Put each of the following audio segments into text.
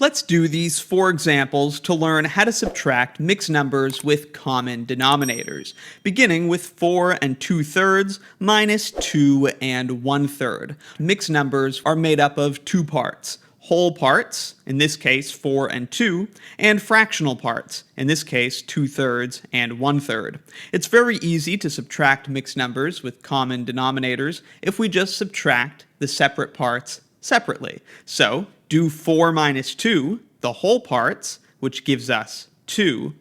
Let's do these 4 examples to learn how to subtract mixed numbers with common denominators, beginning with 4 2/3 minus 2 1/3. Mixed numbers are made up of 2 parts: whole parts, in this case 4 and 2, and fractional parts, in this case 2/3 and 1/3. It's very easy to subtract mixed numbers with common denominators if we just subtract the separate parts separately. So do 4 minus 2, the whole parts, which gives us 2,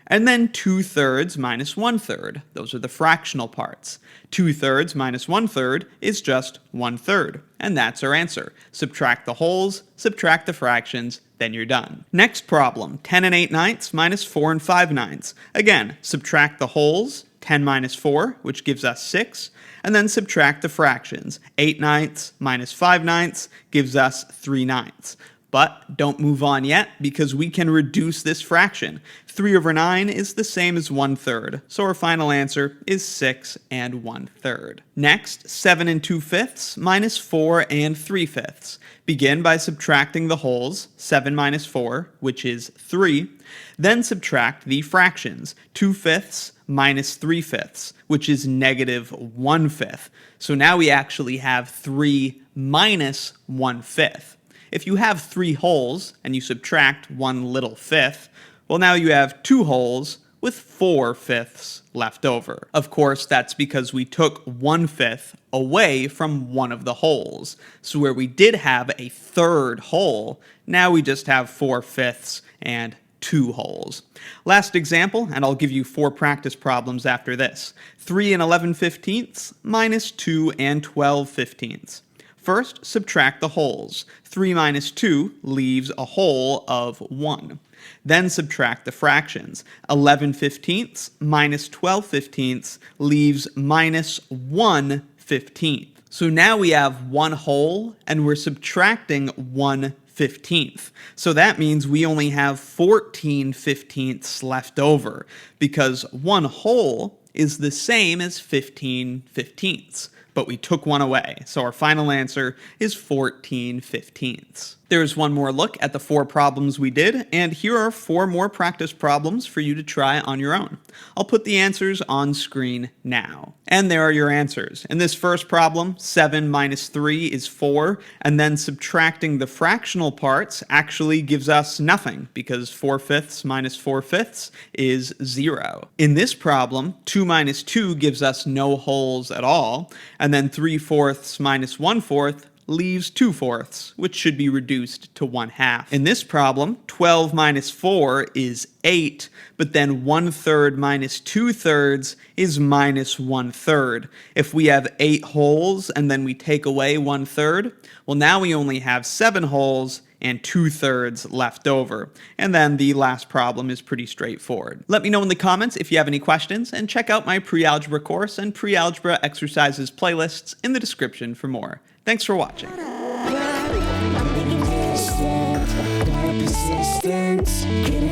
and then 2/3 minus 1/3. Those are the fractional parts. 2/3 minus 1/3 is just 1/3, and that's our answer. Subtract the wholes, subtract the fractions, then you're done. Next problem, 10 8/9 minus 4 5/9. Again, subtract the wholes, 10 minus 4, which gives us 6, and then subtract the fractions. 8/9 minus 5/9 gives us 3/9. But don't move on yet, because we can reduce this fraction. 3/9 is the same as 1/3, so our final answer is 6 1/3. Next, 7 2/5 minus 4 3/5. Begin by subtracting the wholes, 7 minus 4, which is 3. Then subtract the fractions, 2/5 minus 3/5, which is negative 1/5. So now we actually have 3 minus 1/5. If you have 3 wholes and you subtract 1 little fifth, well, now you have 2 wholes with 4/5 left over. Of course, that's because we took 1/5 away from one of the wholes. So where we did have a third whole, now we just have 4/5 and 2 wholes. Last example, and I'll give you 4 practice problems after this. 3 11/15 minus 2 12/15. First, subtract the wholes. 3 minus 2 leaves a whole of 1. Then subtract the fractions. 11/15 minus 12/15 leaves minus 1/15. So now we have 1 whole, and we're subtracting 1/15. So that means we only have 14/15 left over, because 1 whole is the same as 15/15. But we took 1 away, so our final answer is 14/15. There's one more look at the 4 problems we did, and here are 4 more practice problems for you to try on your own. I'll put the answers on screen now. And there are your answers. In this first problem, 7 minus 3 is 4, and then subtracting the fractional parts actually gives us nothing, because 4/5 minus 4/5 is 0. In this problem, 2 minus 2 gives us no wholes at all, and then 3/4 minus 1/4 leaves 2/4, which should be reduced to 1/2. In this problem, 12 minus 4 is 8, but then 1/3 minus 2/3 is minus 1/3. If we have 8 wholes and then we take away 1/3, well, now we only have 7 wholes and 2/3 left over. And then the last problem is pretty straightforward. Let me know in the comments if you have any questions, and check out my pre-algebra course and pre-algebra exercises playlists in the description for more. Thanks for watching. Couldn't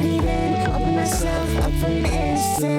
even open myself up for an instant.